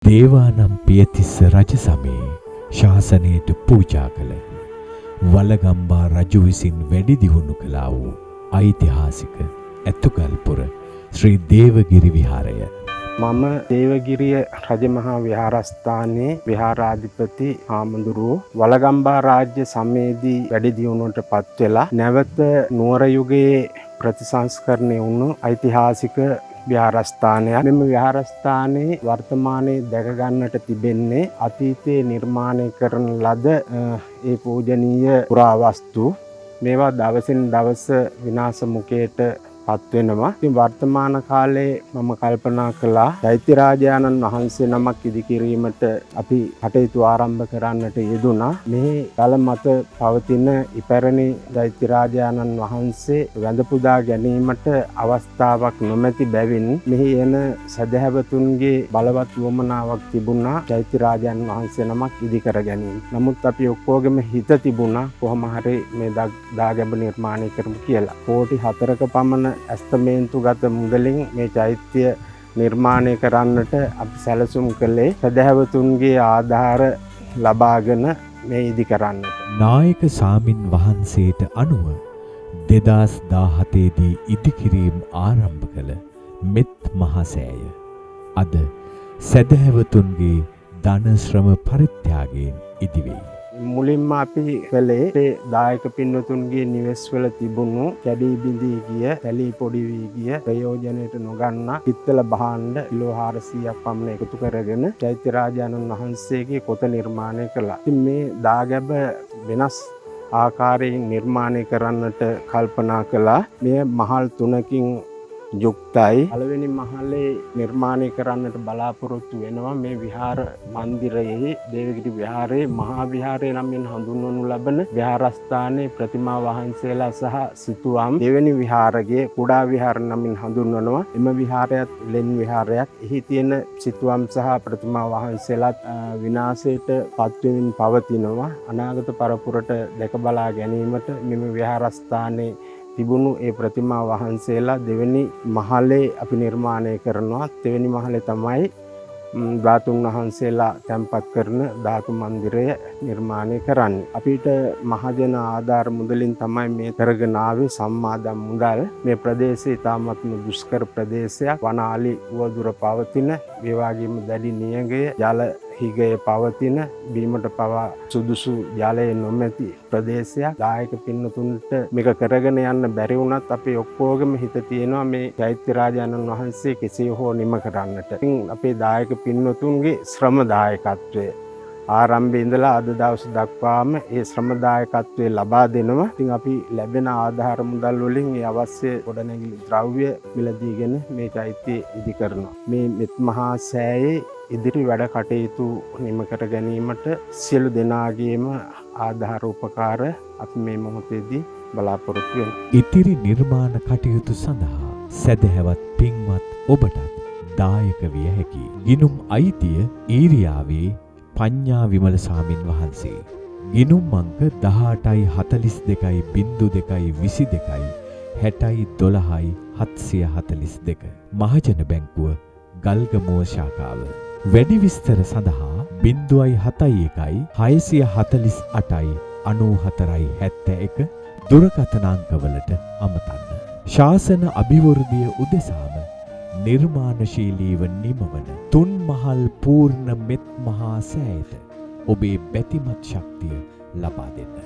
දේවානම් පියතිස්ස රජ සමයේ ශාසනයට පූජා කළ වලගම්බා රජු විසින් වැඩි දියුණු කළා වූ ඓතිහාසික ඇතුගල්පුර ශ්‍රී දේවගිරි විහාරය. මම දේවගිරිය රජමහා විහාරස්ථානයේ විහාරාධිපති හාමුදුරුවෝ වලගම්බා රාජ්‍ය සමයේදී වැඩි දියුණුවට පත් වෙලා නැවත නුවර යුගයේ ප්‍රතිසංස්කරණය වුණු ඓතිහාසික විහාරස්ථානයක්. මෙම විහාරස්ථානයේ වර්තමානයේ දැක ගන්නට තිබෙන්නේ අතීතයේ නිර්මාණය කරන ලද ඒ පූජනීය පුරාවස්තු. මේවා දවසින් දවස විනාශ මුඛයට පත් වෙනවා. ඉතින් වර්තමාන කාලේ මම කල්පනා කළා චෛත්‍ය රාජානන් වහන්සේ නමක් ඉදිකිරීමට අපි කටයුතු ආරම්භ කරන්නට යෙදුණා. මේ කල මත පවතින ඉපැරණි චෛත්‍ය රාජානන් වහන්සේ වැඳ පුදා ගැනීමට අවස්ථාවක් නොමැති බැවින් මෙහි එන සදහැවතුන්ගේ බලවත් වමනාවක් තිබුණා චෛත්‍ය රාජානන් වහන්සේ නමක් ඉදි කර ගැනීම. නමුත් අපි ඔක්කොගෙම හිත තිබුණා කොහොම හරි මේ දාගැබ නිර්මාණය කරමු කියලා. කෝටි 4ක පමණ ඇස්තමේන්තුගත මුදලින් මේ චෛත්‍ය නිර්මාණය කරන්නට අපි සැලසුම් කළේ සදහැවතුන්ගේ ආධාර ලබාගෙන මේ ඉදි කරන්නට. නායක සාමින් වහන්සේට අනුව 2017 දී ඉදිකිරීම ආරම්භ කළ මෙත් මහසෑය අද සදහැවතුන්ගේ ධන ශ්‍රම පරිත්‍යාගයෙන් ඉදිවෙයි. මුලින්ම අපි කළේ දායක පින්වතුන්ගේ නිවෙස්වල තිබුණු කැඩී බිඳී ගිය, තැලී පොඩි වී ගිය, ප්‍රයෝජනයට නොගන්නා පිත්තල භාණ්ඩ කිලෝ 400ක් පමණ එකතු කරගෙන චෛත්‍ය රාජානන් වහන්සේගේ පොත නිර්මාණය කළා. ඉතින් මේ දාගැබ වෙනස් ආකාරයෙන් නිර්මාණය කරන්නට කල්පනා කළා. මේ මහල් 3කින් යුක්තයි. පළවෙනි මහලේ නිර්මාණය කරන්නට බලාපොරොත්තු වෙනවා මේ විහාර මන්දිරයේ දේවගිරි විහාරයේ මහා විහාරය නමින් හඳුන්වනු ලබන විහාරස්ථානයේ ප්‍රතිමා වහන්සේලා සහ සිතුවම්. දෙවෙනි විහාරයේ කුඩා විහාර නමින් හඳුන්වනවා. එම විහාරයත් ලෙන් විහාරයක්. එහි තියෙන සිතුවම් සහ ප්‍රතිමා වහන්සේලාත් විනාශයට පත්වෙමින් පවතිනවා. අනාගත පරපුරට දැක බලා ගැනීමට මෙම විහාරස්ථානයේ තිබුණු ඒ ප්‍රතිමා වහන්සේලා දෙවෙනි මහලේ අපි නිර්මාණය කරනවා. දෙවෙනි මහලේ තමයි ධාතුන් වහන්සේලා තැන්පත් කරන ධාතු මන්දිරය නිර්මාණය කරන්නේ. අපිට මහජන ආධාර මුදලින් තමයි මේ කරගෙන ආවේ සම්මාදම් මුදල්. මේ ප්‍රදේශය ඉතාමත්ම දුෂ්කර ප්‍රදේශයක්. වනාලි උවදුර පවතින, ඒ වගේම දැඩි නියඟය, ජල හිගය පවතින, බීමට පවා සුදුසු ජලය නොමැති ප්‍රදේශයක්. දායක පින්නතුන්ට මේක කරගෙන යන්න බැරි වුණත් අපි ඔක්කොගෙම හිත තියෙනවා මේ චෛත්‍ය රාජානන් වහන්සේ කෙසේ හෝ නිම කරන්නට. ඉතින් අපේ දායක පින්නතුන්ගේ ශ්‍රම දායකත්වය ආරම්භයේ ඉඳලා අද දවස් දක්වාම ඒ ශ්‍රම දායකත්වය ලබා දෙනවා. ඉතින් අපි ලැබෙන ආධාර මුදල් වලින් ඒ අවශ්‍ය ගොඩනැගිලි ද්‍රව්‍ය මිලදීගෙන මේ චෛත්‍ය ඉදි කරනවා. මේ මෙත් මහා සෑයේ ඉදිරි වැඩ කටයුතු නිම කර ගැනීමට සියලු දෙනාගේම ආධාර උපකාර අපි මේ මොහොතේදී බලාපොරොත්තු වෙනවා. ඉතිරි නිර්මාණ කටයුතු සඳහා සදහැවත් පින්වත් ඔබටත් දායක විය හැකි. ගිනුම් අයිතිය ඊරියාවේ පඤ්ඤා විමල සාමින් වහන්සේ. ගිනුම් අංක 1842.02.22 6012.742 මහජන බැංකුව ගල්ගමුව ශාඛාව. වැඩි විස්තර සඳහා 071 648 9471 දුරකථන අංකවලට අමතන්න. ශාසන අභිවෘද්ධිය උදෙසාම නිර්මාණශීලීව නිමවන තුන් මහල් පූර්ණ මෙත් මහා සෑයට ඔබේ බැතිමත් ශක්තිය ලබා දෙන්න.